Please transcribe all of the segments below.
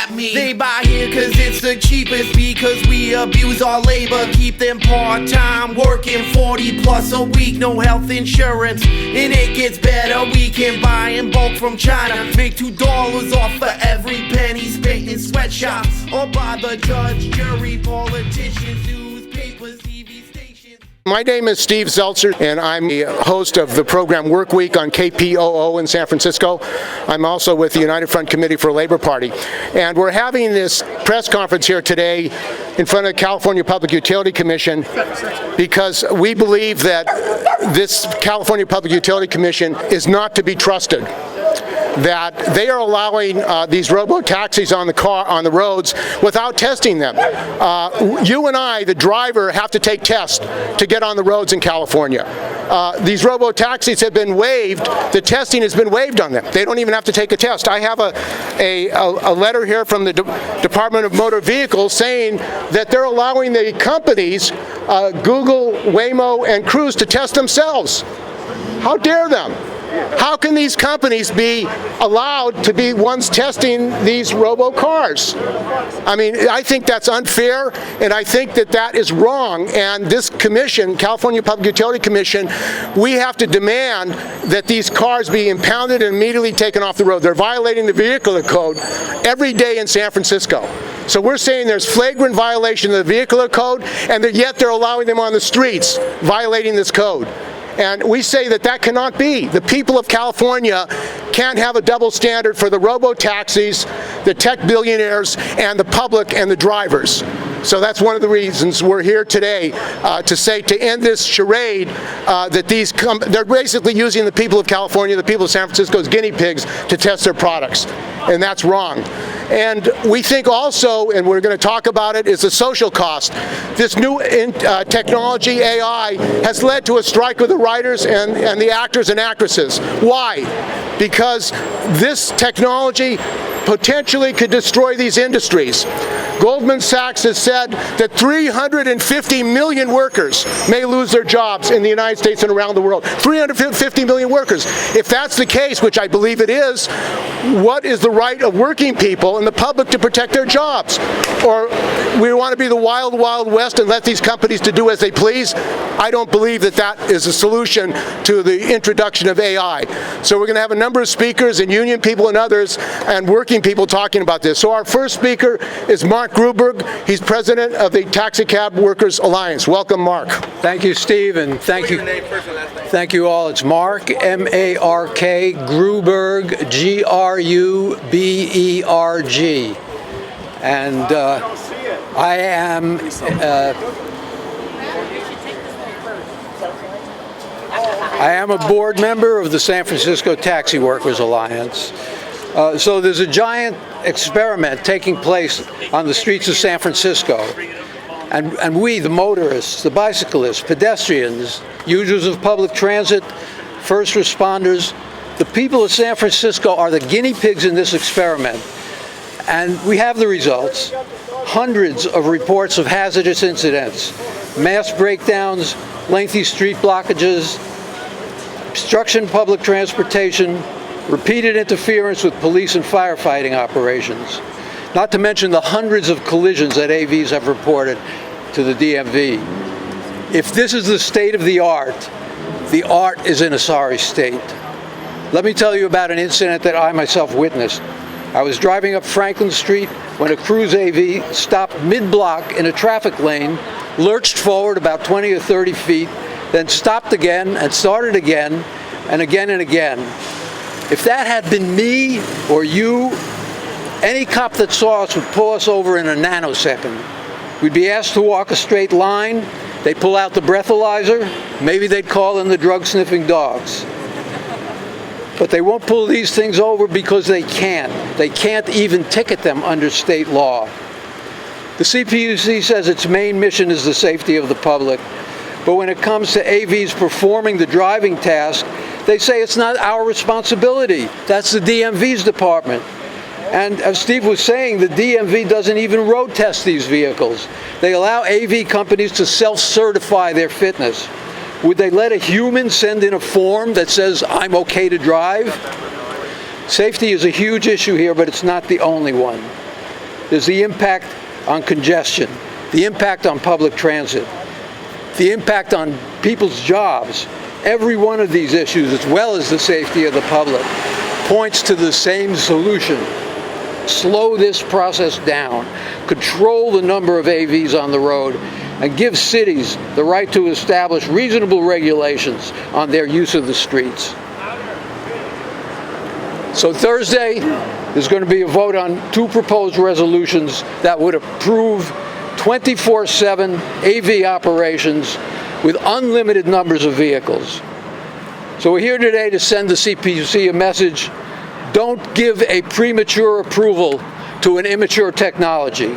at me. They buy here cause it's the cheapest, because we abuse our labor, keep them part-time working 40 plus a week, no health insurance, and it gets better. We can buy in bulk from China, make $2 off for every penny spent in sweatshops, or by the judge, jury, politicians, newspapers, TV stations. My name is Steve Zeltzer, and I'm the host of the program Work Week on KPOO in San Francisco. I'm also with the United Front Committee for Labor Party. And we're having this press conference here today in front of the California Public Utility Commission because we believe that this California Public Utility Commission is not to be trusted. That they are allowing these robo-taxis on the roads without testing them. You and I, the driver, have to take tests to get on the roads in California. These robo-taxis have been waived. The testing has been waived on them. They don't even have to take a test. I have a letter here from the Department of Motor Vehicles saying that they're allowing the companies, Google, Waymo, and Cruise, to test themselves. How dare them? How can these companies be allowed to be ones testing these robo-cars? I mean, I think that's unfair, and I think that that is wrong. And this commission, California Public Utility Commission, we have to demand that these cars be impounded and immediately taken off the road. They're violating the vehicular code every day in San Francisco. So we're saying there's flagrant violation of the vehicular code, and yet they're allowing them on the streets, violating this code. And we say that that cannot be. The people of California can't have a double standard for the robo-taxis, the tech billionaires, and the public and the drivers. So that's one of the reasons we're here today to end this charade that they're basically using the people of California, the people of San Francisco as guinea pigs to test their products. And that's wrong. And we think also, and we're going to talk about it, is the social cost. This new technology, AI, has led to a strike with the writers and the actors and actresses. Why? Because this technology potentially could destroy these industries. Goldman Sachs has said that 350 million workers may lose their jobs in the United States and around the world. 350 million workers. If that's the case, which I believe it is, what is the right of working people and the public to protect their jobs? Or we want to be the wild, wild west and let these companies to do as they please? I don't believe that that is a solution to the introduction of AI. So we're going to have a number of speakers and union people and others and working people talking about this. So our first speaker is Mark Gruberg. He's president of the Taxi Cab Workers Alliance. Welcome, Mark. Thank you, Steve, and thank you. Thank you all. It's Mark, M-A-R-K, Gruberg, G-R-U-B-E-R-G. And I am a board member of the San Francisco Taxi Workers Alliance. So there's a giant experiment taking place on the streets of San Francisco. And we, the motorists, the bicyclists, pedestrians, users of public transit, first responders, the people of San Francisco are the guinea pigs in this experiment. And we have the results. Hundreds of reports of hazardous incidents, mass breakdowns, lengthy street blockages, obstruction of public transportation, repeated interference with police and firefighting operations, not to mention the hundreds of collisions that AVs have reported to the DMV. If this is the state of the art is in a sorry state. Let me tell you about an incident that I myself witnessed. I was driving up Franklin Street when a Cruise AV stopped mid-block in a traffic lane, lurched forward about 20 or 30 feet, then stopped again and started again and again and again. If that had been me or you, any cop that saw us would pull us over in a nanosecond. We'd be asked to walk a straight line. They'd pull out the breathalyzer. Maybe they'd call in the drug-sniffing dogs. But they won't pull these things over because they can't. They can't even ticket them under state law. The CPUC says its main mission is the safety of the public. But when it comes to AVs performing the driving task, they say it's not our responsibility. That's the DMV's department. And as Steve was saying, the DMV doesn't even road test these vehicles. They allow AV companies to self-certify their fitness. Would they let a human send in a form that says, I'm okay to drive? Safety is a huge issue here, but it's not the only one. There's the impact on congestion, the impact on public transit, the impact on people's jobs. Every one of these issues, as well as the safety of the public, points to the same solution. Slow this process down, control the number of AVs on the road, and give cities the right to establish reasonable regulations on their use of the streets. So Thursday, there's going to be a vote on 2 proposed resolutions that would approve 24/7 AV operations with unlimited numbers of vehicles. So we're here today to send the CPUC a message: don't give a premature approval to an immature technology.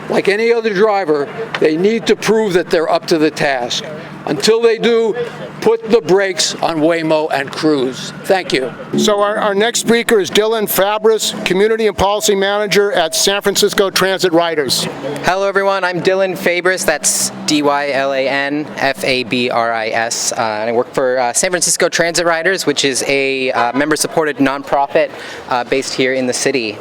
Like any other driver, they need to prove that they're up to the task. Until they do, put the brakes on Waymo and Cruise. Thank you. So our next speaker is Dylan Fabris, Community and Policy Manager at San Francisco Transit Riders. Hello everyone, I'm Dylan Fabris, that's D-Y-L-A-N F-A-B-R-I-S, and I work for San Francisco Transit Riders, which is a member-supported nonprofit based here in the city.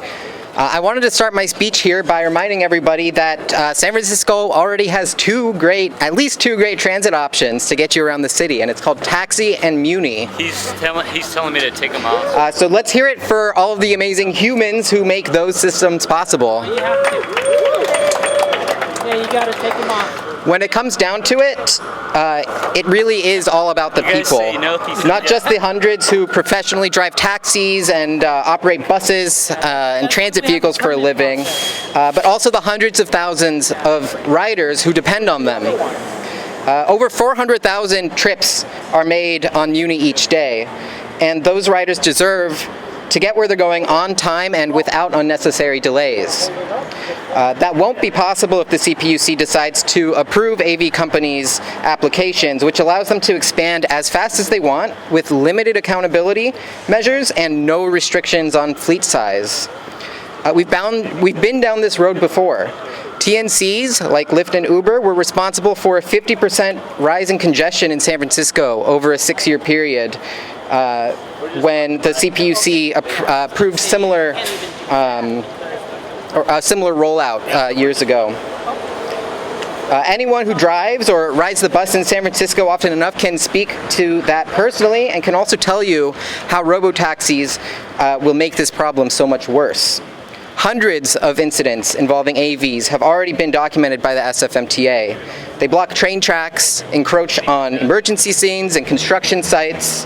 I wanted to start my speech here by reminding everybody that San Francisco already has at least two great transit options to get you around the city, and it's called Taxi and Muni. He's telling me to take them off. So let's hear it for all of the amazing humans who make those systems possible. You have to. Yeah, you gotta take them off. When it comes down to it, it really is all about the people. Not just the hundreds who professionally drive taxis and operate buses and transit vehicles for a living, but also the hundreds of thousands of riders who depend on them. Over 400,000 trips are made on Muni each day, and those riders deserve to get where they're going on time and without unnecessary delays. That won't be possible if the CPUC decides to approve AV companies' applications, which allows them to expand as fast as they want with limited accountability measures and no restrictions on fleet size. We've been down this road before. TNCs, like Lyft and Uber, were responsible for a 50% rise in congestion in San Francisco over a 6-year period when the CPUC approved similar rollout years ago. Anyone who drives or rides the bus in San Francisco often enough can speak to that personally and can also tell you how robo-taxis will make this problem so much worse. Hundreds of incidents involving AVs have already been documented by the SFMTA. They block train tracks, encroach on emergency scenes and construction sites,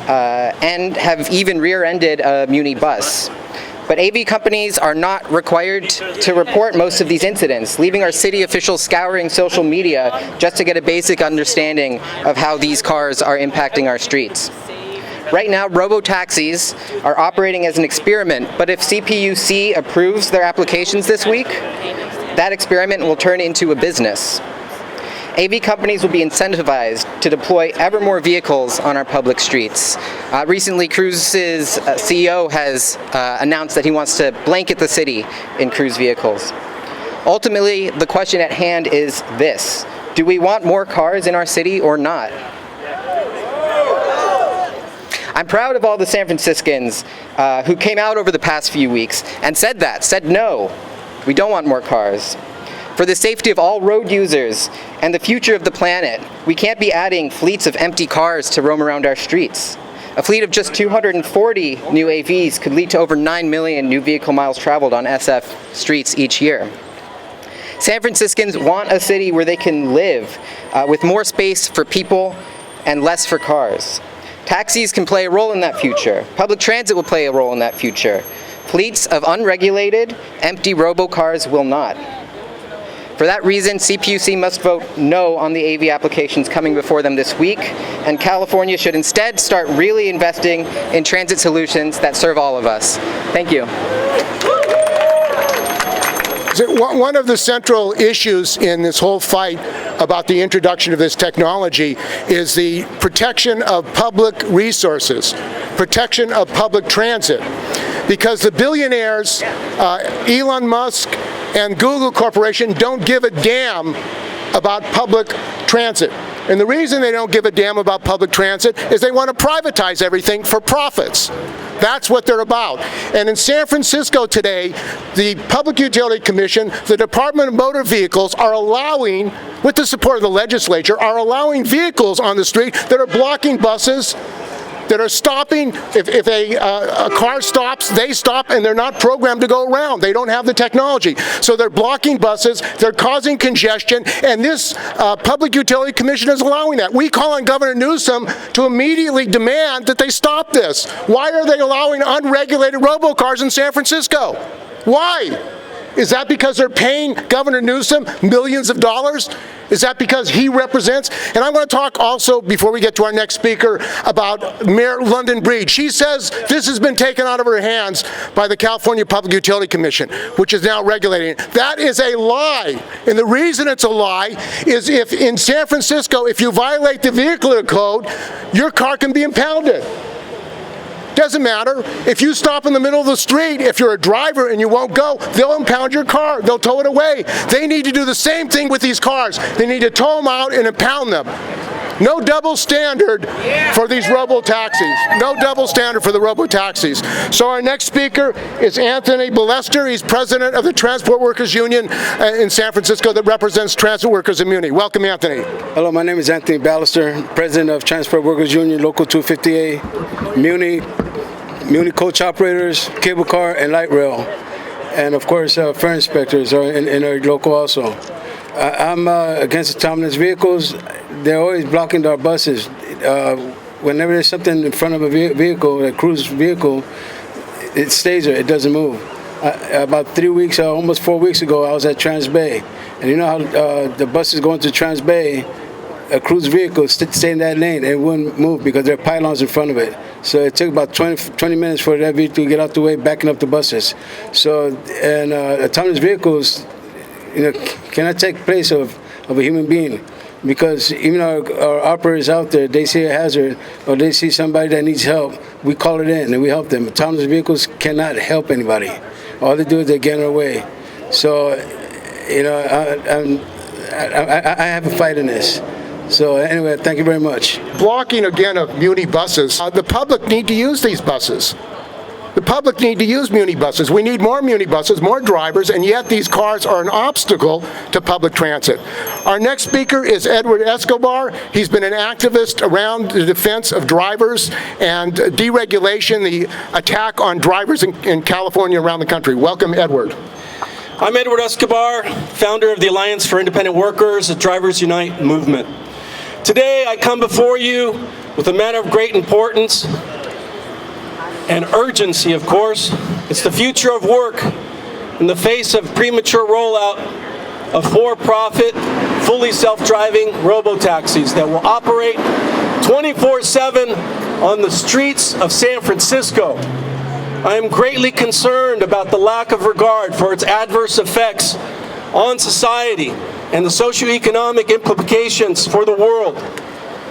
and have even rear-ended a Muni bus. But AV companies are not required to report most of these incidents, leaving our city officials scouring social media just to get a basic understanding of how these cars are impacting our streets. Right now, robo-taxis are operating as an experiment, but if CPUC approves their applications this week, that experiment will turn into a business. AV companies will be incentivized to deploy ever more vehicles on our public streets. Recently, Cruise's CEO has announced that he wants to blanket the city in Cruise vehicles. Ultimately, the question at hand is this: do we want more cars in our city or not? I'm proud of all the San Franciscans who came out over the past few weeks and said no, we don't want more cars. For the safety of all road users and the future of the planet, we can't be adding fleets of empty cars to roam around our streets. A fleet of just 240 new AVs could lead to over 9 million new vehicle miles traveled on SF streets each year. San Franciscans want a city where they can live with more space for people and less for cars. Taxis can play a role in that future. Public transit will play a role in that future. Fleets of unregulated, empty robo-cars will not. For that reason, CPUC must vote no on the AV applications coming before them this week, and California should instead start really investing in transit solutions that serve all of us. Thank you. One of the central issues in this whole fight about the introduction of this technology is the protection of public resources, protection of public transit. Because the billionaires, Elon Musk and Google Corporation, don't give a damn about public transit. And the reason they don't give a damn about public transit is they want to privatize everything for profits. That's what they're about. And in San Francisco today, the Public Utility Commission, the Department of Motor Vehicles are allowing, with the support of the legislature, are allowing vehicles on the street that are blocking buses, that are stopping. If a car stops, they stop, and they're not programmed to go around. They don't have the technology. So they're blocking buses, they're causing congestion, and this Public Utility Commission is allowing that. We call on Governor Newsom to immediately demand that they stop this. Why are they allowing unregulated robocars in San Francisco? Why? Is that because they're paying Governor Newsom millions of dollars? Is that because he represents? And I want to talk also, before we get to our next speaker, about Mayor London Breed. She says this has been taken out of her hands by the California Public Utility Commission, which is now regulating it. That is a lie. And the reason it's a lie is if in San Francisco, if you violate the vehicular code, your car can be impounded. Doesn't matter. If you stop in the middle of the street, if you're a driver and you won't go, they'll impound your car. They'll tow it away. They need to do the same thing with these cars. They need to tow them out and impound them. No double standard for these robo-taxis. No double standard for the robo-taxis. So our next speaker is Anthony Ballester. He's president of the Transport Workers Union in San Francisco that represents transit workers in Muni. Welcome, Anthony. Hello, my name is Anthony Ballester, president of Transport Workers Union, Local 250A, Muni coach operators, cable car, and light rail. And of course, fire inspectors are in our local also. I'm against autonomous vehicles. They're always blocking our buses. Whenever there's something in front of a vehicle, a cruise vehicle, it stays there, it doesn't move. About 3 weeks, almost 4 weeks ago, I was at Trans Bay. And you know how the buses going to Trans Bay, a cruise vehicle stay in that lane and it wouldn't move because there are pylons in front of it. So it took about 20 minutes for that vehicle to get out the way, backing up the buses. So, and autonomous vehicles, cannot take place of a human being, because even our operators out there, they see a hazard or they see somebody that needs help, we call it in and we help them. Autonomous vehicles cannot help anybody. All they do is they get in our way. So, I have a fight in this. So anyway, thank you very much. Blocking again of Muni buses. The public need to use these buses. The public need to use Muni buses. We need more Muni buses, more drivers, and yet these cars are an obstacle to public transit. Our next speaker is Edward Escobar. He's been an activist around the defense of drivers and deregulation, the attack on drivers in California, around the country. Welcome, Edward. I'm Edward Escobar, founder of the Alliance for Independent Workers, a Drivers Unite movement. Today, I come before you with a matter of great importance and urgency, of course. It's the future of work in the face of premature rollout of for-profit, fully self-driving robo-taxis that will operate 24/7 on the streets of San Francisco. I am greatly concerned about the lack of regard for its adverse effects on society and the socioeconomic implications for the world.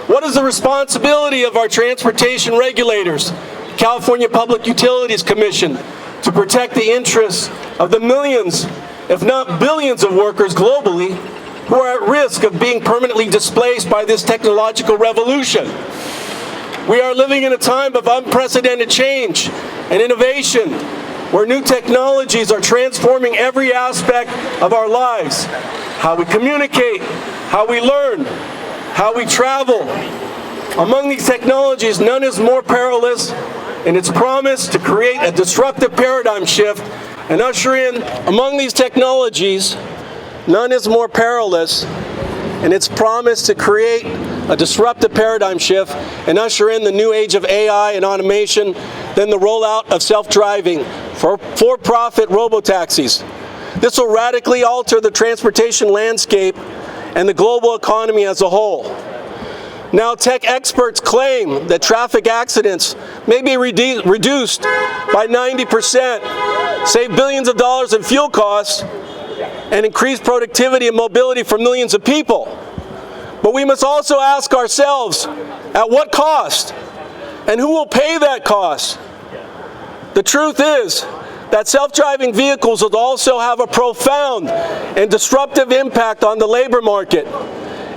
What is the responsibility of our transportation regulators, California Public Utilities Commission, to protect the interests of the millions, if not billions, of workers globally who are at risk of being permanently displaced by this technological revolution? We are living in a time of unprecedented change and innovation, where new technologies are transforming every aspect of our lives. How we communicate, how we learn, how we travel. Among these technologies, none is more perilous in its promise to create a disruptive paradigm shift and usher in, among these technologies, none is more perilous in its promise to create a disruptive paradigm shift and usher in the new age of AI and automation than the rollout of self-driving for-profit robo-taxis. This will radically alter the transportation landscape and the global economy as a whole. Now, tech experts claim that traffic accidents may be reduced by 90%, save billions of dollars in fuel costs, and increase productivity and mobility for millions of people. But we must also ask ourselves, at what cost? And who will pay that cost? The truth is that self-driving vehicles will also have a profound and disruptive impact on the labor market,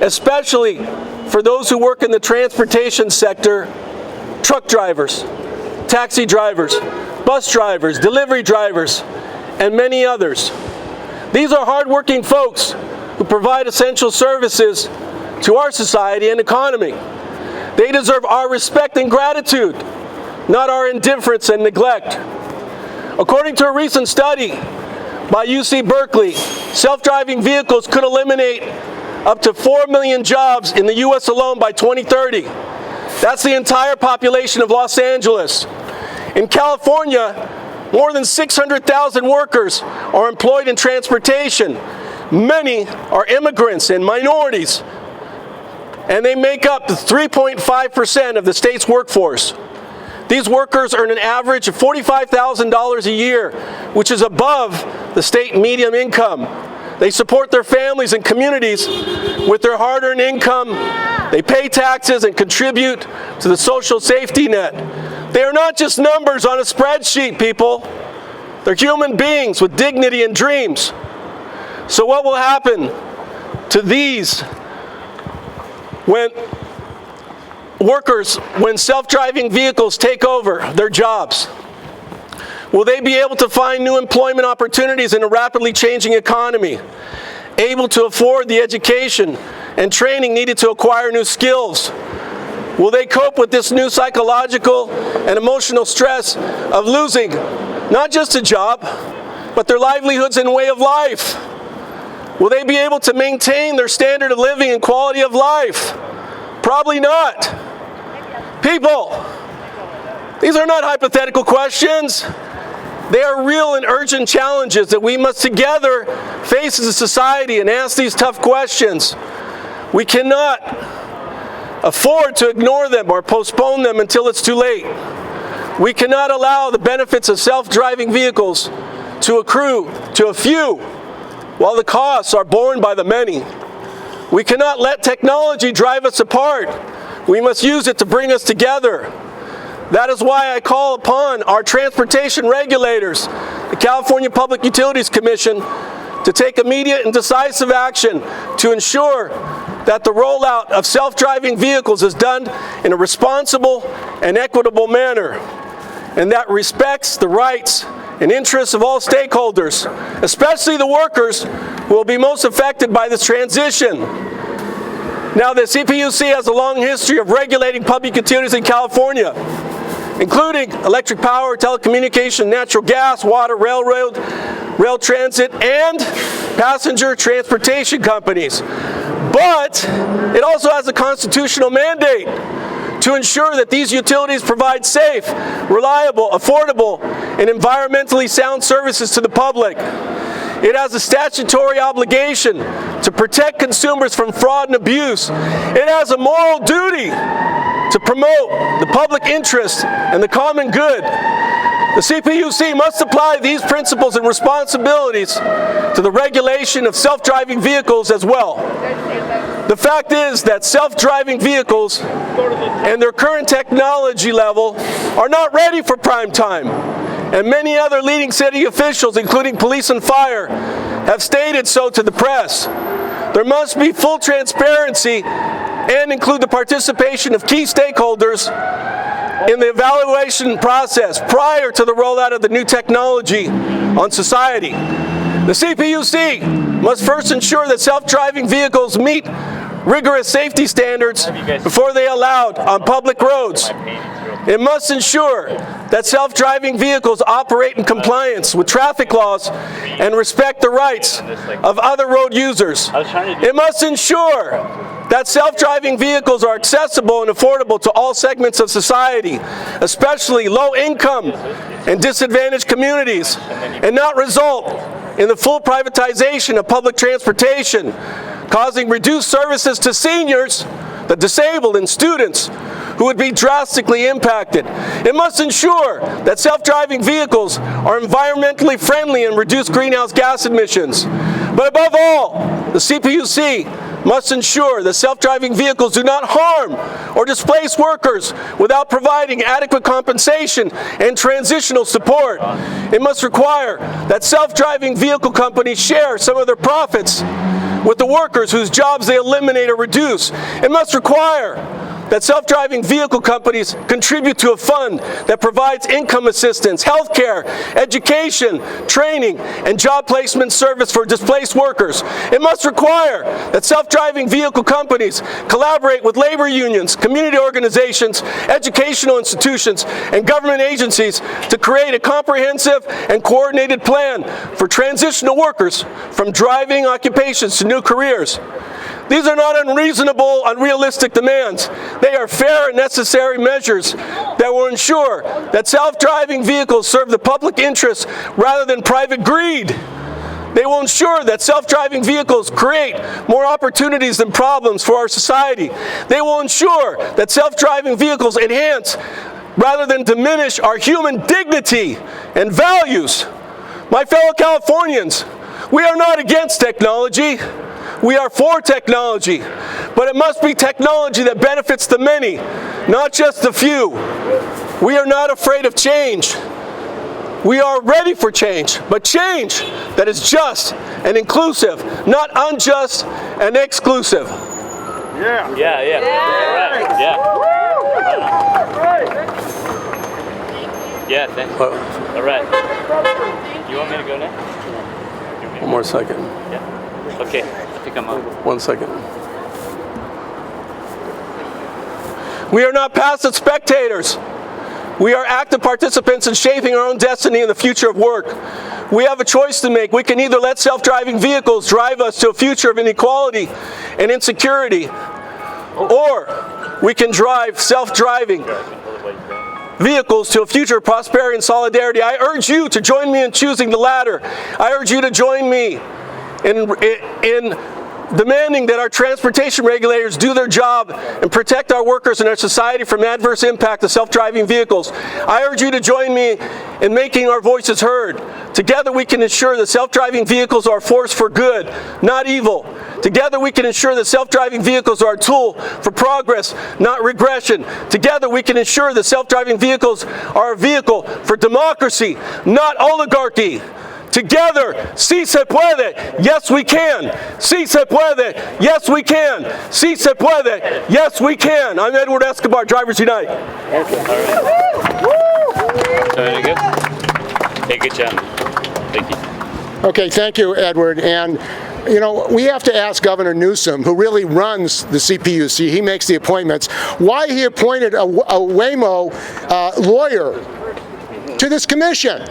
especially for those who work in the transportation sector, truck drivers, taxi drivers, bus drivers, delivery drivers, and many others. These are hardworking folks who provide essential services to our society and economy. They deserve our respect and gratitude, not our indifference and neglect. According to a recent study by UC Berkeley, self-driving vehicles could eliminate up to 4 million jobs in the U.S. alone by 2030. That's the entire population of Los Angeles. In California, more than 600,000 workers are employed in transportation. Many are immigrants and minorities, and they make up 3.5% of the state's workforce. These workers earn an average of $45,000 a year, which is above the state median income. They support their families and communities with their hard-earned income. They pay taxes and contribute to the social safety net. They are not just numbers on a spreadsheet, people. They're human beings with dignity and dreams. So what will happen to these when self-driving vehicles take over their jobs? Will they be able to find new employment opportunities in a rapidly changing economy? Able to afford the education and training needed to acquire new skills? Will they cope with this new psychological and emotional stress of losing not just a job, but their livelihoods and way of life? Will they be able to maintain their standard of living and quality of life? Probably not. People, these are not hypothetical questions. They are real and urgent challenges that we must together face as a society and ask these tough questions. We cannot afford to ignore them or postpone them until it's too late. We cannot allow the benefits of self-driving vehicles to accrue to a few while the costs are borne by the many. We cannot let technology drive us apart. We must use it to bring us together. That is why I call upon our transportation regulators, the California Public Utilities Commission, to take immediate and decisive action to ensure that the rollout of self-driving vehicles is done in a responsible and equitable manner, and that respects the rights and interests of all stakeholders, especially the workers who will be most affected by this transition. Now, the CPUC has a long history of regulating public utilities in California, including electric power, telecommunication, natural gas, water, railroad, rail transit, and passenger transportation companies. But it also has a constitutional mandate to ensure that these utilities provide safe, reliable, affordable, and environmentally sound services to the public. It has a statutory obligation to protect consumers from fraud and abuse. It has a moral duty to promote the public interest and the common good. The CPUC must apply these principles and responsibilities to the regulation of self-driving vehicles as well. The fact is that self-driving vehicles and their current technology level are not ready for prime time. And many other leading city officials, including police and fire, have stated so to the press. There must be full transparency and include the participation of key stakeholders in the evaluation process prior to the rollout of the new technology on society. The CPUC must first ensure that self-driving vehicles meet rigorous safety standards before they are allowed on public roads. It must ensure that self-driving vehicles operate in compliance with traffic laws and respect the rights of other road users. It must ensure that self-driving vehicles are accessible and affordable to all segments of society, especially low-income and disadvantaged communities, and not result in the full privatization of public transportation, causing reduced services to seniors, the disabled, and students who would be drastically impacted. It must ensure that self-driving vehicles are environmentally friendly and reduce greenhouse gas emissions. But above all, the CPUC must ensure that self-driving vehicles do not harm or displace workers without providing adequate compensation and transitional support. It must require that self-driving vehicle companies share some of their profits with the workers whose jobs they eliminate or reduce. It must require that self-driving vehicle companies contribute to a fund that provides income assistance, health care, education, training, and job placement service for displaced workers. It must require that self-driving vehicle companies collaborate with labor unions, community organizations, educational institutions, and government agencies to create a comprehensive and coordinated plan for transitional workers from driving occupations to new careers. These are not unreasonable, unrealistic demands. They are fair and necessary measures that will ensure that self-driving vehicles serve the public interest rather than private greed. They will ensure that self-driving vehicles create more opportunities than problems for our society. They will ensure that self-driving vehicles enhance rather than diminish our human dignity and values. My fellow Californians, we are not against technology. We are for technology, but it must be technology that benefits the many, not just the few. We are not afraid of change. We are ready for change, but change that is just and inclusive, not unjust and exclusive. Yeah. Right. Yeah, thanks. All right. You want me to go now? One more second. Yeah. Okay. I think I'm on. 1 second. We are not passive spectators. We are active participants in shaping our own destiny and the future of work. We have a choice to make. We can either let self-driving vehicles drive us to a future of inequality and insecurity, or we can drive self-driving vehicles to a future of prosperity and solidarity. I urge you to join me in choosing the latter. I urge you to join me in demanding that our transportation regulators do their job and protect our workers and our society from adverse impact of self-driving vehicles. I urge you to join me in making our voices heard. Together we can ensure that self-driving vehicles are a force for good, not evil. Together we can ensure that self-driving vehicles are a tool for progress, not regression. Together we can ensure that self-driving vehicles are a vehicle for democracy, not oligarchy. Together, sí se puede, yes we can. Sí se puede, yes we can. Sí se puede, yes we can. I'm Edward Escobar, Drivers Unite. Very good. Hey, good job. Thank you. Okay, thank you, Edward. And you know, we have to ask Governor Newsom, who really runs the CPUC, he makes the appointments, why he appointed a Waymo lawyer to this commission.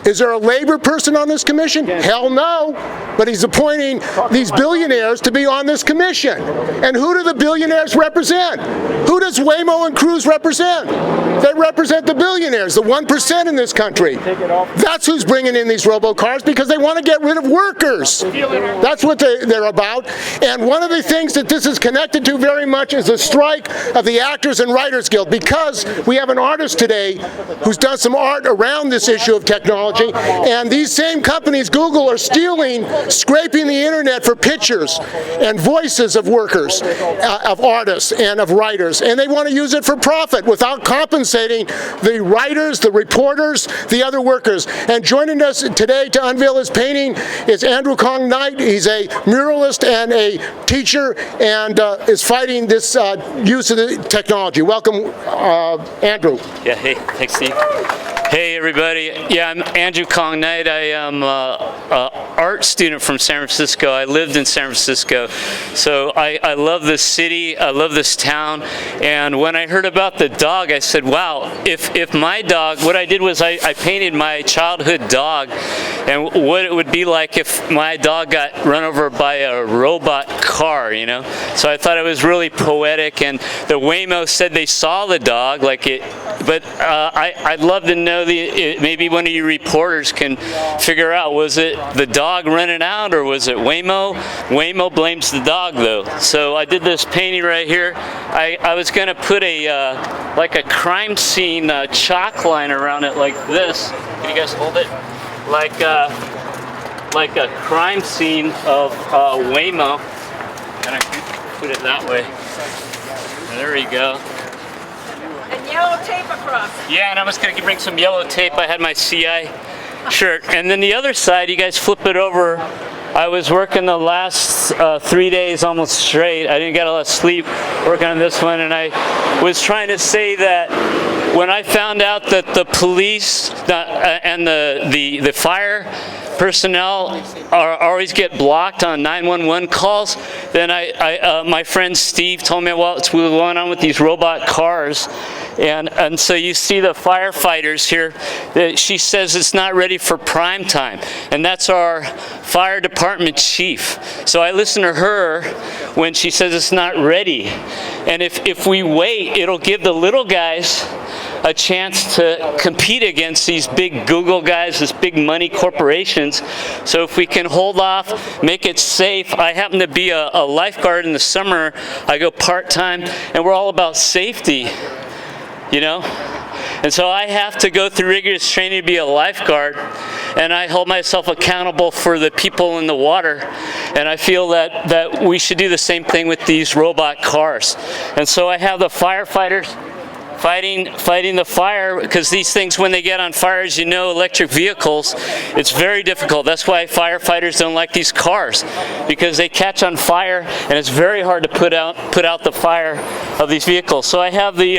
Is there a labor person on this commission? Hell no. But he's appointing these billionaires to be on this commission. And who do the billionaires represent? Who does Waymo and Cruise represent? They represent the billionaires, the 1% in this country. That's who's bringing in these robocars, because they want to get rid of workers. That's what they're about. And one of the things that this is connected to very much is the strike of the Actors and Writers Guild, because we have an artist today who's done some art around this issue of technology. And these same companies, Google, are stealing, scraping the internet for pictures and voices of workers, of artists and of writers. And they want to use it for profit without compensating the writers, the reporters, the other workers. And joining us today to unveil his painting is Andrew Kong Knight. He's a muralist and a teacher, and is fighting this use of the technology. Welcome, Andrew. Yeah, hey, thanks, Steve. Hey, everybody. Yeah, I'm Andrew Kong Knight. I am an art student from San Francisco. I lived in San Francisco. So I love this city. I love this town. And when I heard about the dog, I said, wow, if my dog, what I did was I painted my childhood dog and what it would be like if my dog got run over by a robot car, you know? So I thought it was really poetic. And the Waymo said they saw the dog, like it, but I'd love to know maybe one of you reporters can figure out, was it the dog running out or was it Waymo? Waymo blames the dog though. So I did this painting right here. I was going to put like a crime scene chalk line around it like this. Can you guys hold it? Like a crime scene of Waymo. And I can put it that way. There we go. And yellow tape across. Yeah, and I was going to bring some yellow tape. I had my CI shirt. And then the other side, you guys flip it over I was working the last 3 days almost straight. I didn't get a lot of sleep working on this one, and I was trying to say that when I found out that the police and the fire personnel always get blocked on 911 calls, then my friend Steve told me what's going on with these robot cars. And so you see the firefighters here, she says it's not ready for prime time. And that's our fire department chief. So I listen to her when she says it's not ready. And if we wait, it'll give the little guys a chance to compete against these big Google guys, these big money corporations. So if we can hold off, make it safe. I happen to be a lifeguard in the summer. I go part-time, and we're all about safety, you know? And so I have to go through rigorous training to be a lifeguard, and I hold myself accountable for the people in the water. And I feel that we should do the same thing with these robot cars. And so I have the firefighters fighting the fire, because these things, when they get on fire, as you know, electric vehicles, it's very difficult. That's why firefighters don't like these cars, because they catch on fire, and it's very hard to put out the fire of these vehicles. So I have the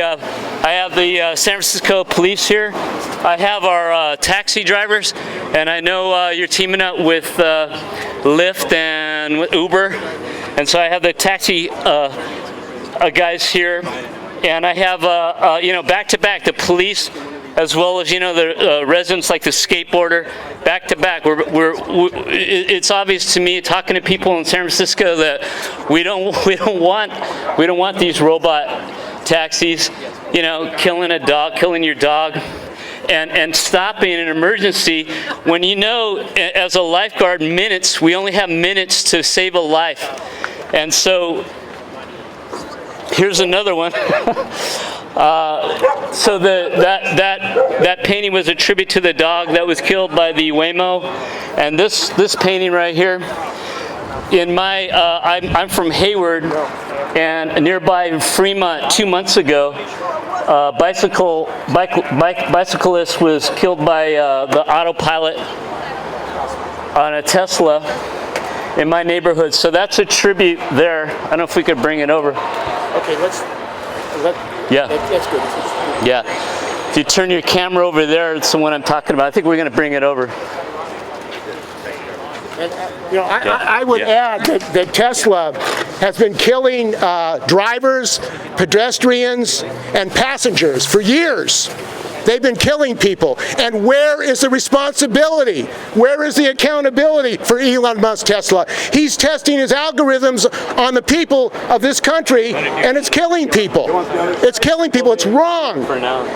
San Francisco police here. I have our taxi drivers, and I know you're teaming up with Lyft and Uber, and so I have the taxi guys here. And I have, back to back, the police, as well as, the residents like the skateboarder, back to back. It's obvious to me, talking to people in San Francisco, that we don't want these robot taxis, killing a dog, killing your dog, and stopping an emergency when as a lifeguard, we only have minutes to save a life. And so here's another one. So that painting was a tribute to the dog that was killed by the Waymo, and this painting right here. I'm from Hayward, and nearby Fremont 2 months ago, bicyclist was killed by the autopilot on a Tesla in my neighborhood. So that's a tribute there. I don't know if we could bring it over. Okay, that's good. Yeah. If you turn your camera over there, it's the one I'm talking about. I think we're going to bring it over. I would add that Tesla has been killing drivers, pedestrians, and passengers for years. They've been killing people. And where is the responsibility? Where is the accountability for Elon Musk Tesla? He's testing his algorithms on the people of this country, and it's killing people. It's killing people. It's wrong.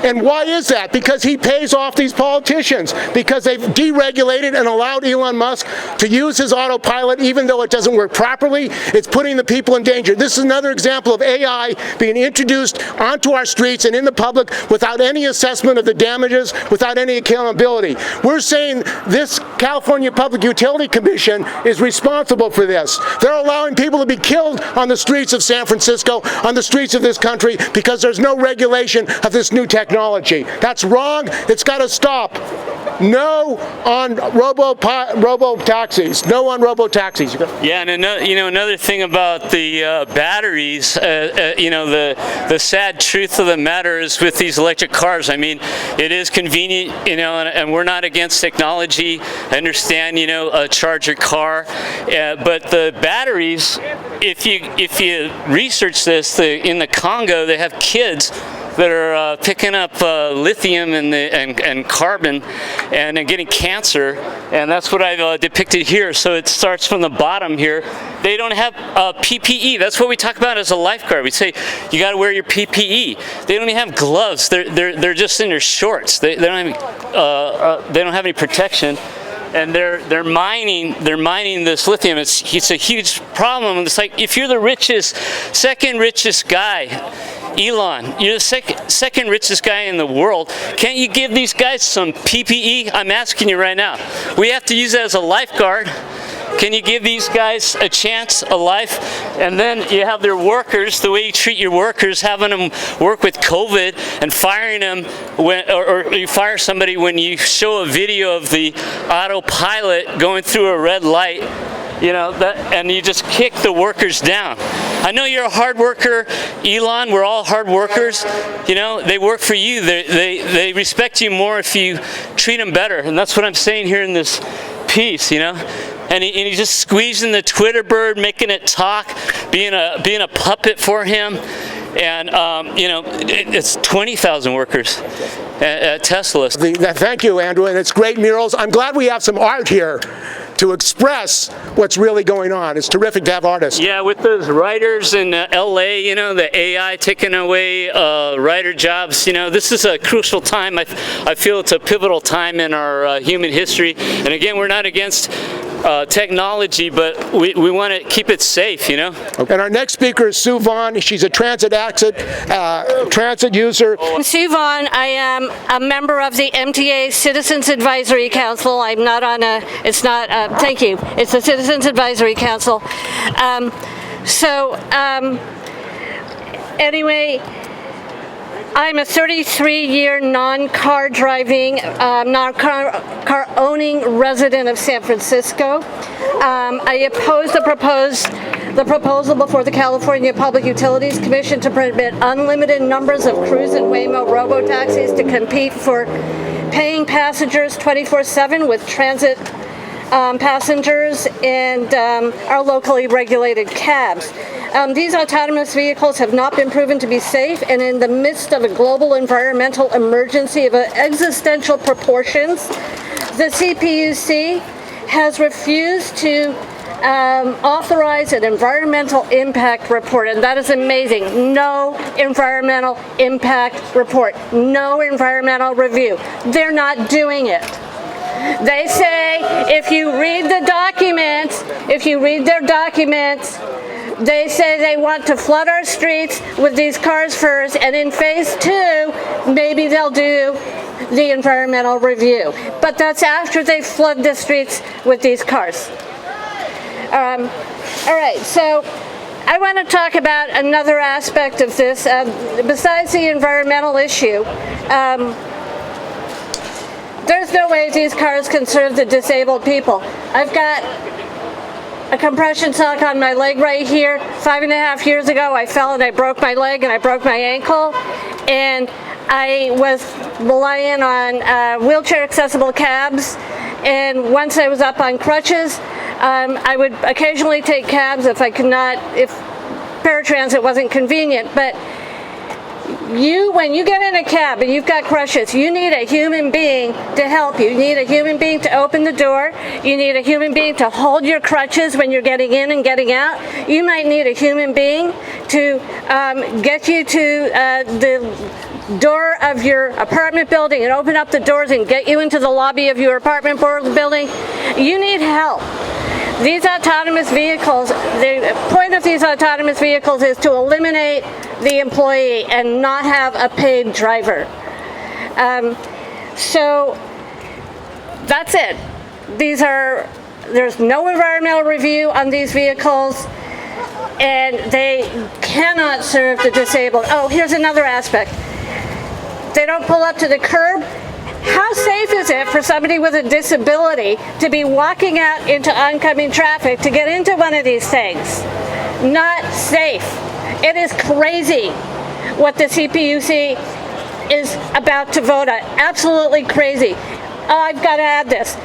And why is that? Because he pays off these politicians, because they've deregulated and allowed Elon Musk to use his autopilot even though it doesn't work properly. It's putting the people in danger. This is another example of AI being introduced onto our streets and in the public without any assessment of the damages, without any accountability. We're saying this California Public Utility Commission is responsible for this. They're allowing people to be killed on the streets of San Francisco, on the streets of this country, because there's no regulation of this new technology. That's wrong. It's got to stop. No on robo taxis. No on robo taxis. Yeah, and another thing about the batteries, the sad truth of the matter is with these electric cars. I mean, it is convenient, and we're not against technology. I understand, charge your car, but the batteries, if you research this, in the Congo, they have kids that are picking up lithium and carbon and getting cancer, and that's what I've depicted here. So it starts from the bottom here. They don't have PPE. That's what we talk about as a lifeguard. We say you got to wear your PPE. They don't even have gloves. They're just in their shorts. They don't have any protection. And they're mining this lithium. It's a huge problem. It's like, if you're the second richest guy, Elon, you're the second richest guy in the world, can't you give these guys some PPE? I'm asking you right now. We have to use that as a lifeguard. Can you give these guys a chance, a life? And then you have their workers, the way you treat your workers, having them work with COVID and firing them, or you fire somebody when you show a video of the autopilot going through a red light and you just kick the workers down. I know you're a hard worker, Elon. We're all hard workers. They work for you. They respect you more if you treat them better, and that's what I'm saying here in this piece. And he's just squeezing the Twitter bird, making it talk, being a puppet for him. And it's 20,000 workers at Tesla. Thank you, Andrew, and it's great murals. I'm glad we have some art here to express what's really going on. It's terrific to have artists. Yeah, with those writers in LA, the AI taking away writer jobs. This is a crucial time. I feel it's a pivotal time in our human history. And again, we're not against technology, but we want to keep it safe, And our next speaker is Sue Vaughn. She's a transit user. I'm Sue Vaughn. I am a member of the MTA Citizens Advisory Council. I'm not on thank you. It's the Citizens Advisory Council. Anyway, I'm a 33-year non-car driving, non-car owning resident of San Francisco. I oppose the proposal before the California Public Utilities Commission to permit unlimited numbers of Cruise and Waymo Robo taxis to compete for paying passengers 24/7 with transit passengers and our locally regulated cabs. These autonomous vehicles have not been proven to be safe, and in the midst of a global environmental emergency of existential proportions, the CPUC has refused to authorize an environmental impact report, and that is amazing. No environmental impact report, no environmental review. They're not doing it. They say if you read their documents, they say they want to flood our streets with these cars first, and in phase 2, maybe they'll do the environmental review. But that's after they flood the streets with these cars. All right, so I want to talk about another aspect of this. Besides the environmental issue, there's no way these cars can serve the disabled people. I've got a compression sock on my leg right here. 5.5 years ago, I fell and I broke my leg and I broke my ankle. And I was relying on wheelchair accessible cabs. And once I was up on crutches, I would occasionally take cabs if paratransit wasn't convenient. But when you get in a cab and you've got crutches, you need a human being to help you. You need a human being to open the door. You need a human being to hold your crutches when you're getting in and getting out. You might need a human being to get you to the door of your apartment building and open up the doors and get you into the lobby of your apartment building. You need help. These autonomous vehicles, the point of these autonomous vehicles is to eliminate the employee and not have a paid driver. So that's it. There's no environmental review on these vehicles, and they cannot serve the disabled. Oh, here's another aspect. They don't pull up to the curb. How safe is it for somebody with a disability to be walking out into oncoming traffic to get into one of these things? Not safe. It is crazy what the CPUC is about to vote on. Absolutely crazy. Oh, I've got to add this.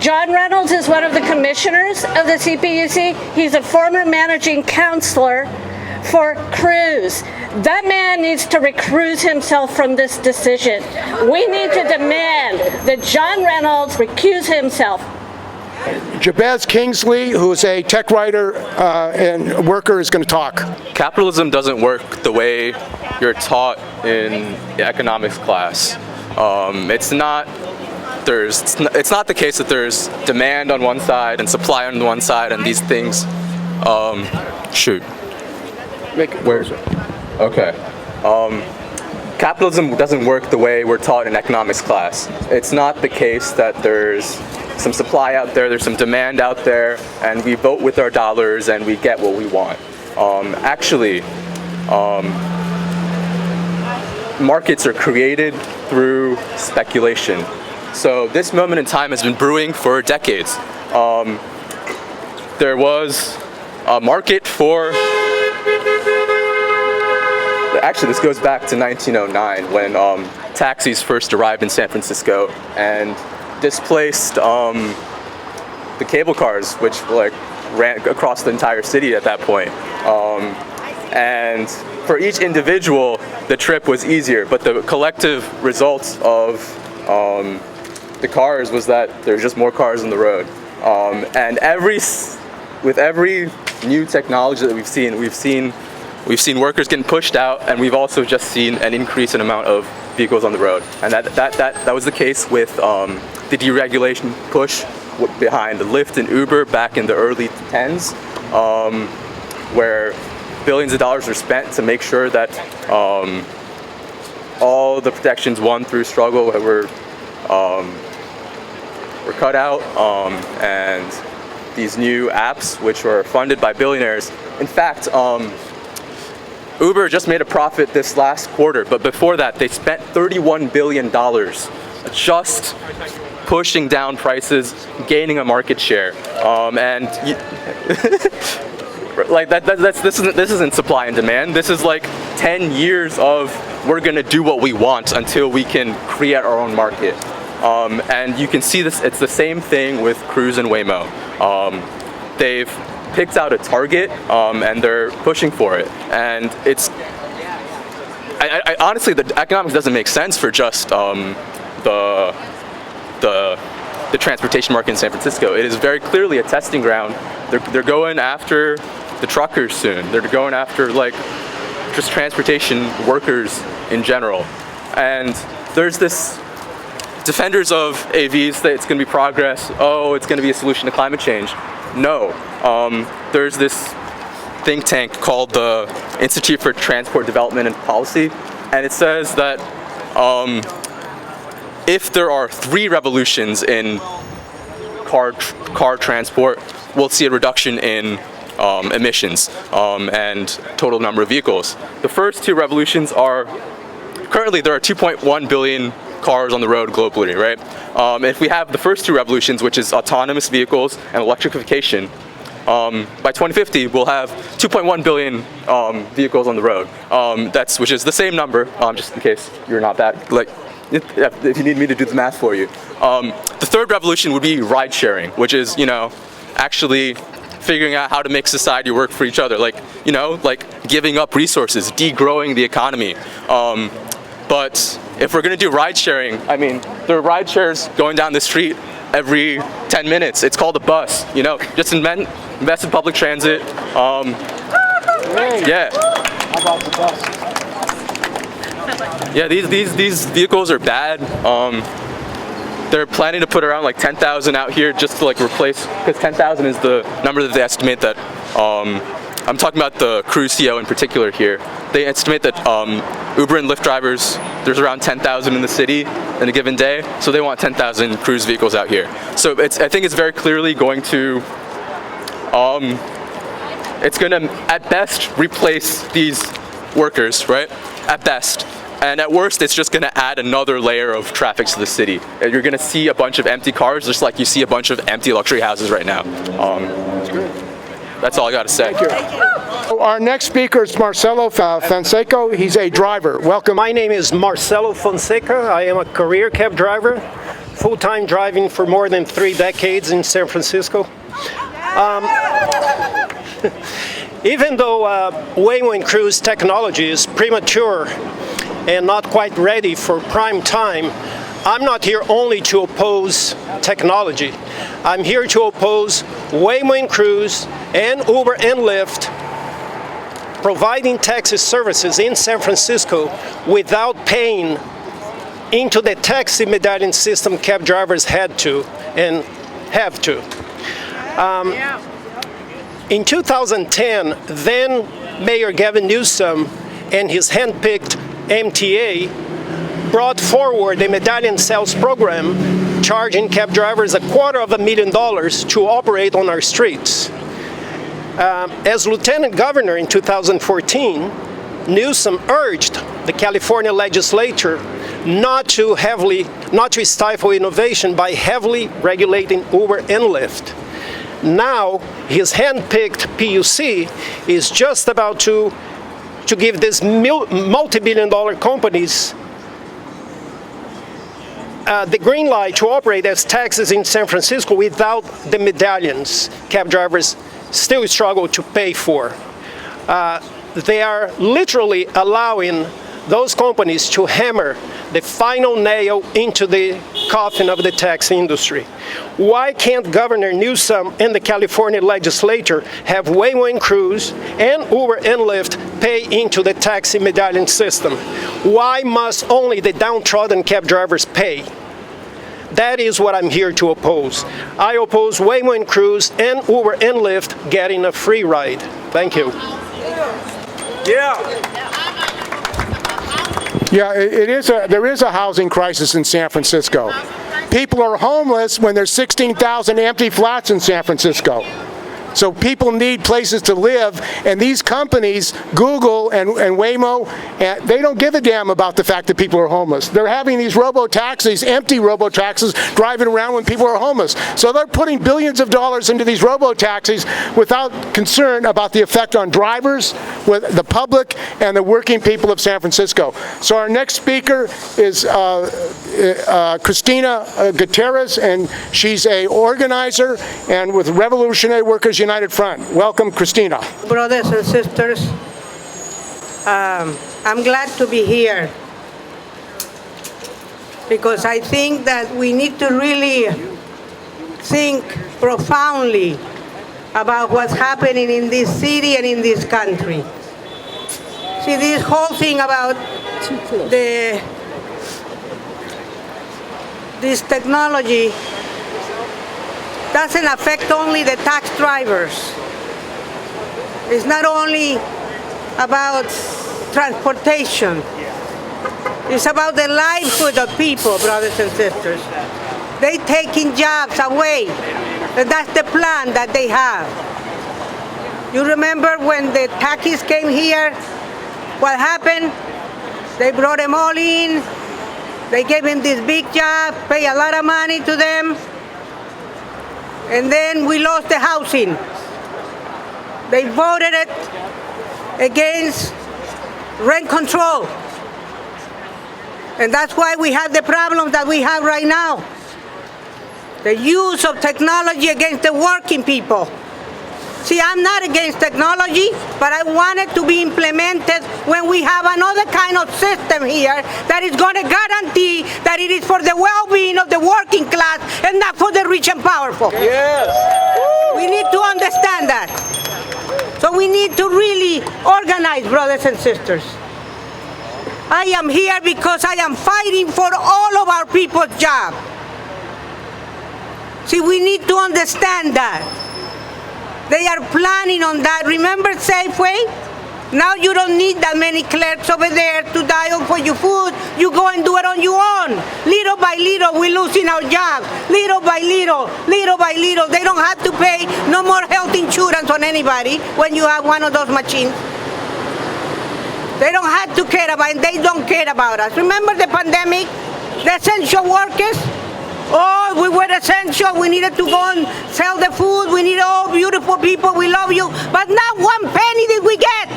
John Reynolds is one of the commissioners of the CPUC. He's a former managing counselor for Cruise. That man needs to recuse himself from this decision. We need to demand that John Reynolds recuse himself. Jabez Kingsley, who's a tech writer and worker, is going to talk. Capitalism doesn't work the way you're taught in economics class. It's not the case that there's demand on one side and supply on one side, and these things. Okay. Capitalism doesn't work the way we're taught in economics class. It's not the case that there's some supply out there, there's some demand out there, and we vote with our dollars and we get what we want. Markets are created through speculation. So this moment in time has been brewing for decades. there was a market for, actually this goes back to 1909 when taxis first arrived in San Francisco and displaced the cable cars, which like ran across the entire city at that point. And for each individual, the trip was easier, but the collective results of the cars was that there's just more cars on the road. And with every new technology that we've seen workers getting pushed out, and we've also just seen an increase in amount of vehicles on the road. And that was the case with the deregulation push behind Lyft and Uber back in the early 10s, where billions of dollars were spent to make sure that all the protections won through struggle were cut out, and these new apps, which were funded by billionaires. In fact, Uber just made a profit this last quarter, but before that, they spent $31 billion just pushing down prices, gaining a market share, like this isn't supply and demand. This is like 10 years of we're gonna do what we want until we can create our own market. And you can see this. It's the same thing with Cruise and Waymo. They've picked out a target and they're pushing for it. And it's honestly, the economics doesn't make sense for just the transportation market in San Francisco. It is very clearly a testing ground. They're going after the truckers soon. They're going after like just transportation workers in general. And there's this defenders of AVs that it's going to be progress. Oh, it's going to be a solution to climate change. No. There's this think tank called the Institute for Transport Development and Policy, and it says that if there are 3 revolutions in car transport, we'll see a reduction in emissions and total number of vehicles. The first 2 revolutions are, currently there are 2.1 billion cars on the road globally, right? If we have the first 2 revolutions, which is autonomous vehicles and electrification, by 2050 we'll have 2.1 billion vehicles on the road. Which is the same number, just in case you're not that, like, if you need me to do the math for you. The third revolution would be ride sharing, which is, actually figuring out how to make society work for each other, like giving up resources, degrowing the economy. But if we're going to do ride sharing, I mean, there are ride shares going down the street every 10 minutes. It's called a bus, just invest in public transit. Yeah. How about the bus? Yeah, these vehicles are bad. They're planning to put around like 10,000 out here just to like replace, because 10,000 is the number that they estimate that, I'm talking about the Cruise CEO in particular here. They estimate that Uber and Lyft drivers, there's around 10,000 in the city in a given day, so they want 10,000 Cruise vehicles out here. So I think it's very clearly going to, it's going to at best replace these workers, right? At best. And at worst, it's just going to add another layer of traffic to the city. You're going to see a bunch of empty cars, just like you see a bunch of empty luxury houses right now. That's all I got to say. Thank you. Our next speaker is Marcelo Francico. He's a driver. Welcome. My name is Marcelo Fonseca. I am a career cab driver, full-time driving for more than 3 decades in San Francisco. Even though Waymo and Cruise technology is premature and not quite ready for prime time, I'm not here only to oppose technology. I'm here to oppose Waymo and Cruise and Uber and Lyft providing taxi services in San Francisco without paying into the taxi medallion system cab drivers had to and have to. In 2010, then Mayor Gavin Newsom and his hand-picked MTA brought forward a medallion sales program charging cab drivers $250,000 to operate on our streets. As Lieutenant Governor in 2014, Newsom urged the California legislature not to stifle innovation by heavily regulating Uber and Lyft. Now, his hand-picked PUC is just about to give these multi-billion-dollar companies the green light to operate as taxis in San Francisco without the medallions cab drivers still struggle to pay for. They are literally allowing those companies to hammer the final nail into the coffin of the taxi industry. Why can't Governor Newsom and the California legislature have Waymo and Cruise and Uber and Lyft pay into the taxi medallion system? Why must only the downtrodden cab drivers pay? That is what I'm here to oppose. I oppose Waymo and Cruise and Uber and Lyft getting a free ride. Thank you. Yeah, there is a housing crisis in San Francisco. People are homeless when there's 16,000 empty flats in San Francisco. So people need places to live, and these companies, Google and Waymo, they don't give a damn about the fact that people are homeless. They're having these robo-taxis, empty robo-taxis, driving around when people are homeless. So they're putting billions of dollars into these robo-taxis without concern about the effect on drivers, with the public, and the working people of San Francisco. So our next speaker is Christina Gutierrez, and she's an organizer and with Revolutionary Workers United Front. Welcome, Christina. Brothers and sisters, I'm glad to be here because I think that we need to really think profoundly about what's happening in this city and in this country. See, this whole thing about this technology doesn't affect only the tax drivers. It's not only about transportation. It's about the livelihood of people, brothers and sisters. They're taking jobs away, and that's the plan that they have. You remember when the taxis came here, what happened? They brought them all in, they gave them this big job, pay a lot of money to them, and then we lost the housing. They voted it against rent control. And that's why we have the problems that we have right now. The use of technology against the working people. See, I'm not against technology, but I want it to be implemented when we have another kind of system here that is going to guarantee that it is for the well-being of the working class and not for the rich and powerful. Yes. We need to understand that. So we need to really organize, brothers and sisters. I am here because I am fighting for all of our people's jobs. See, we need to understand that. They are planning on that. Remember Safeway? Now you don't need that many clerks over there to dial for your food. You go and do it on your own. Little by little, we're losing our jobs. Little by little, little by little. They don't have to pay no more health insurance on anybody when you have one of those machines. They don't have to care about it. They don't care about us. Remember the pandemic? The essential workers? Oh, we were essential. We needed to go and sell the food. We needed all beautiful people. We love you. But not one penny did we get.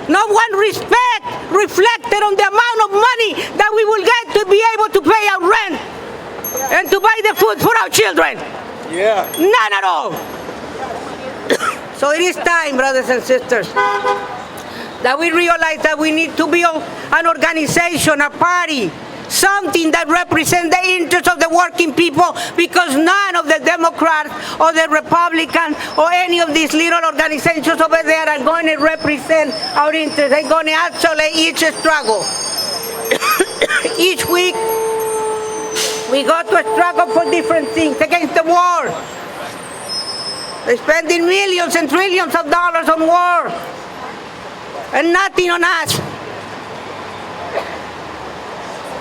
No one respect reflected on the amount of money that we will get to be able to pay our rent and to buy the food for our children. Yeah. None at all. So it is time, brothers and sisters, that we realize that we need to build an organization, a party, something that represents the interests of the working people, because none of the Democrats or the Republicans or any of these little organizations over there are going to represent our interests. They're going to isolate each struggle. Each week, we go to a struggle for different things against the war. They're spending millions and trillions of dollars on war and nothing on us.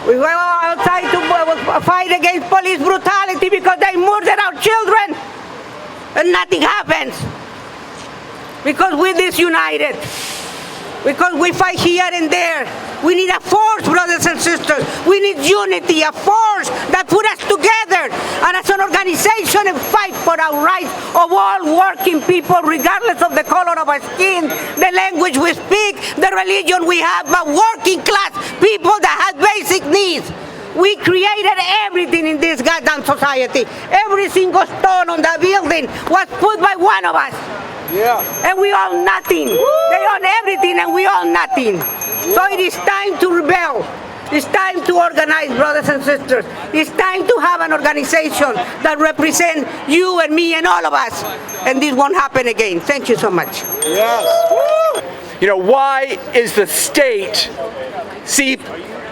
We go outside to fight against police brutality because they murder our children and nothing happens. Because we're disunited. Because we fight here and there. We need a force, brothers and sisters. We need unity, a force that put us together and as an organization and fight for our rights of all working people, regardless of the color of our skin, the language we speak, the religion we have, but working class people that have basic needs. We created everything in this goddamn society. Every single stone on the building was put by one of us. Yeah. And we own nothing. They own everything and we own nothing. So it is time to rebel. It's time to organize, brothers and sisters. It's time to have an organization that represents you and me and all of us. And this won't happen again. Thank you so much. Yes. You know, why is the state,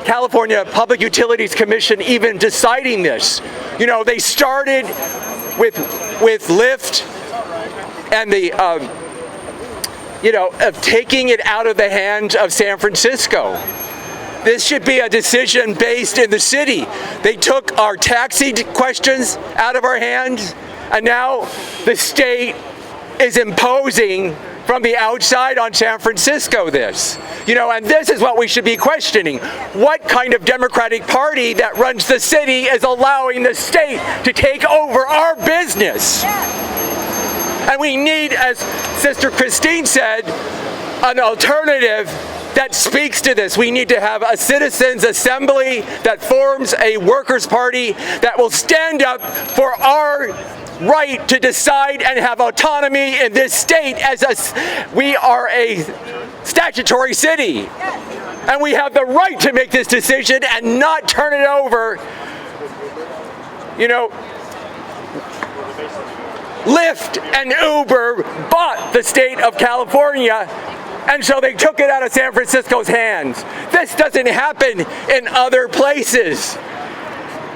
California Public Utilities Commission, even deciding this? You know, they started with Lyft and the, of taking it out of the hands of San Francisco. This should be a decision based in the city. They took our taxi questions out of our hands, and now the state is imposing from the outside on San Francisco this. You know, and this is what we should be questioning. What kind of Democratic Party that runs the city is allowing the state to take over our business? And we need, as Sister Christine said, an alternative that speaks to this. We need to have a citizens' assembly that forms a workers' party that will stand up for our right to decide and have autonomy in this state. We are a statutory city, and we have the right to make this decision and not turn it over. You know, Lyft and Uber bought the state of California, and so they took it out of San Francisco's hands. This doesn't happen in other places.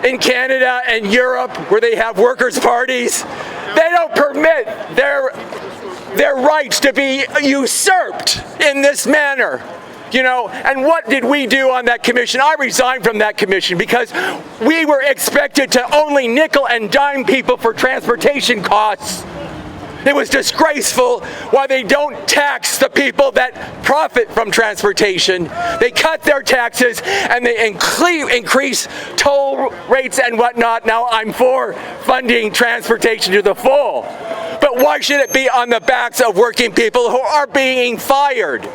In Canada and Europe, where they have workers' parties, they don't permit their rights to be usurped in this manner. You know, and what did we do on that commission? I resigned from that commission because we were expected to only nickel and dime people for transportation costs. It was disgraceful why they don't tax the people that profit from transportation. They cut their taxes and they increase toll rates and whatnot. Now I'm for funding transportation to the full. But why should it be on the backs of working people who are being fired?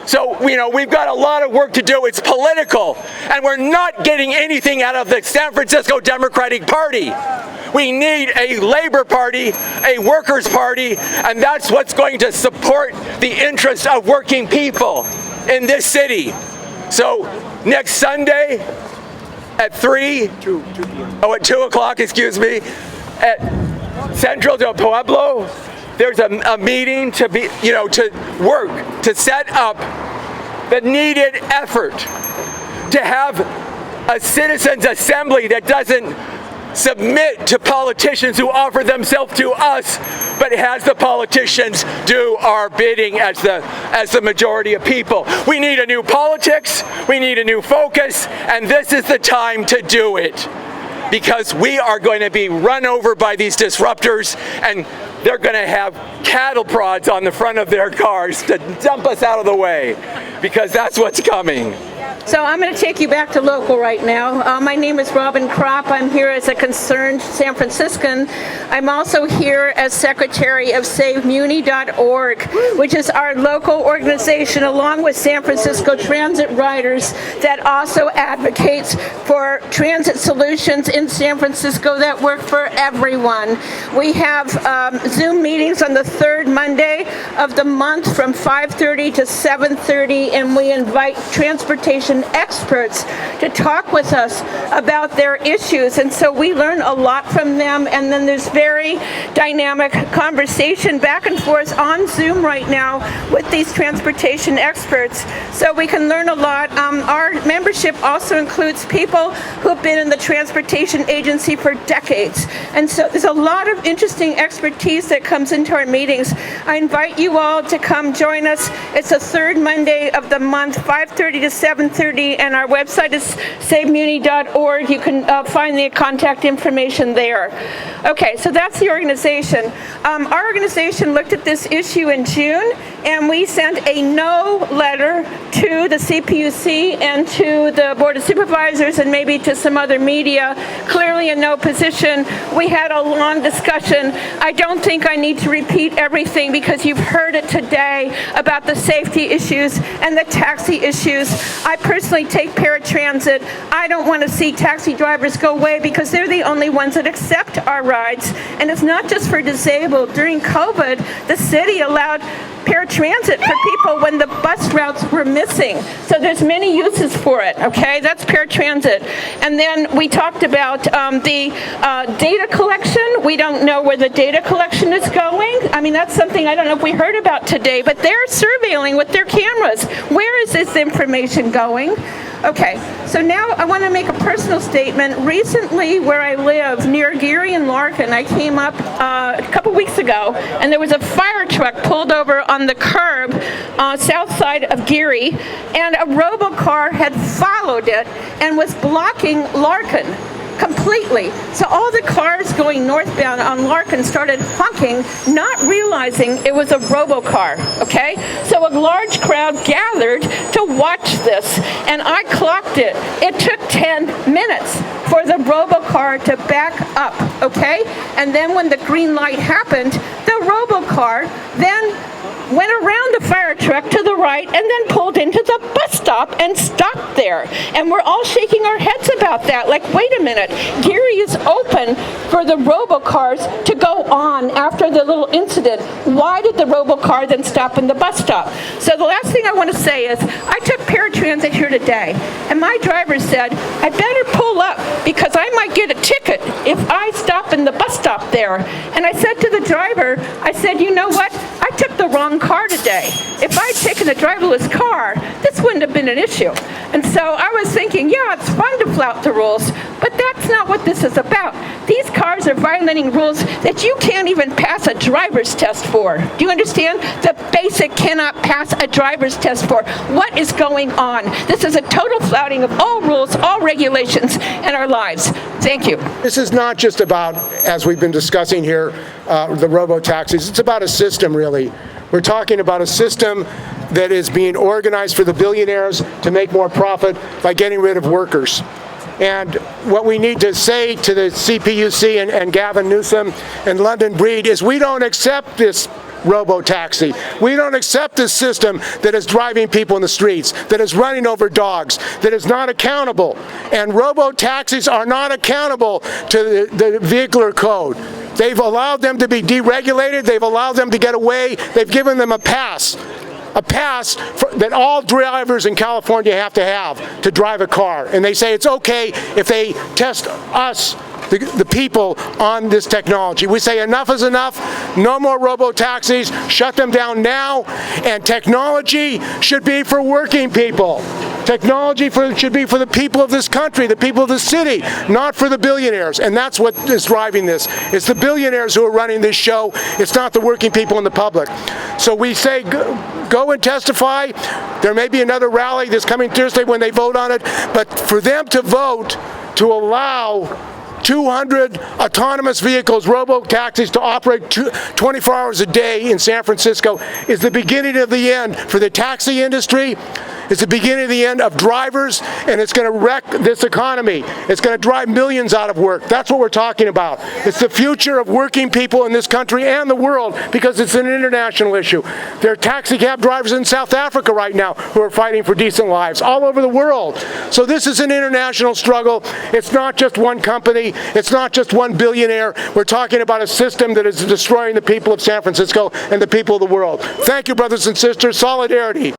So, you know, we've got a lot of work to do. It's political, and we're not getting anything out of the San Francisco Democratic Party. We need a labor party, a workers' party, and that's what's going to support the interests of working people in this city. So, next Sunday at 2 o'clock, excuse me, at Central del Pueblo, there's a meeting to be, you know, to work, to set up the needed effort to have a citizens' assembly that doesn't submit to politicians who offer themselves to us, but has the politicians do our bidding as the majority of people. We need a new politics, we need a new focus, and this is the time to do it. Because we are going to be run over by these disruptors, and they're going to have cattle prods on the front of their cars to dump us out of the way, because that's what's coming. So I'm going to take you back to local right now. My name is Robin Kropp. I'm here as a concerned San Franciscan. I'm also here as secretary of SaveMuni.org, which is our local organization along with San Francisco Transit Riders that also advocates for transit solutions in San Francisco that work for everyone. We have Zoom meetings on the third Monday of the month from 5:30 to 7:30, and we invite transportation experts to talk with us about their issues, and so we learn a lot from them, and then there's very dynamic conversation back and forth on Zoom right now with these transportation experts, so we can learn a lot. Our membership also includes people who have been in the transportation agency for decades, and so there's a lot of interesting expertise expertise that comes into our meetings. I invite you all to come join us. It's the third Monday of the month, 5:30 to 7:30, and our website is savemuni.org. You can find the contact information there. Okay, so that's the organization. Our organization looked at this issue in June, and we sent a no letter to the CPUC and to the Board of Supervisors and maybe to some other media, clearly a no position. We had a long discussion. I don't think I need to repeat everything because you've heard it today about the safety issues and the taxi issues. I personally take paratransit. I don't want to see taxi drivers go away because they're the only ones that accept our rides. And it's not just for disabled. During COVID, the city allowed paratransit for people when the bus routes were missing. So there's many uses for it, okay? That's paratransit. And then we talked about the data collection. We don't know where the data collection is going. I mean, that's something I don't know if we heard about today, but they're surveilling with their cameras. Where is this information going? Okay, so now I want to make a personal statement. Recently, where I live, near Geary and Larkin, I came up a couple weeks ago, and there was a fire truck pulled over on the curb south side of Geary, and a Robo car had followed it and was blocking Larkin completely. So all the cars going northbound on Larkin started honking, not realizing it was a Robo car, okay? So a large crowd gathered to watch this, and I clocked it. It took 10 minutes for the Robo car to back up, okay? And then when the green light happened, the Robo car then went around the fire truck to the right and then pulled into the bus stop and stopped there. And we're all shaking our heads about that. Like, wait a minute, Geary is open for the robocars to go on after the little incident. Why did the robocar then stop in the bus stop? So the last thing I want to say is, I took paratransit here today, and my driver said, I better pull up because I might get a ticket if I stop in the bus stop there. And I said to the driver, I said, you know what? I took the wrong car today. If I'd taken a driverless car, this wouldn't have been an issue. And so I was thinking, yeah, it's fun to flout the rules, but that's not what this is about. These cars are violating rules that you can't even pass a driver's test for. Do you understand? The basic cannot pass a driver's test for. What is going on? This is a total flouting of all rules, all regulations, and our lives. Thank you. This is not just about, as we've been discussing here, the robo-taxis. It's about a system, really. We're talking about a system that is being organized for the billionaires to make more profit by getting rid of workers. And what we need to say to the CPUC and Gavin Newsom and London Breed is we don't accept this robo-taxi. We don't accept this system that is driving people in the streets, that is running over dogs, that is not accountable. And robo-taxis are not accountable to the vehicular code. They've allowed them to be deregulated. They've allowed them to get away. They've given them a pass that all drivers in California have to drive a car. And they say it's okay if they test us, the people, on this technology. We say enough is enough. No more robo-taxis. Shut them down now. And technology should be for working people. Technology should be for the people of this country, the people of the city, not for the billionaires. And that's what is driving this. It's the billionaires who are running this show. It's not the working people and the public. So we say go and testify. There may be another rally this coming Thursday when they vote on it. But for them to vote to allow 200 autonomous vehicles, robo-taxis, to operate 24 hours a day in San Francisco is the beginning of the end for the taxi industry. It's the beginning of the end of drivers, and it's going to wreck this economy. It's going to drive millions out of work. That's what we're talking about. It's the future of working people in this country and the world because it's an international issue. There are taxi cab drivers in South Africa right now who are fighting for decent lives all over the world. So this is an international struggle. It's not just one company. It's not just one billionaire. We're talking about a system that is destroying the people of San Francisco and the people of the world. Thank you, brothers and sisters. Solidarity.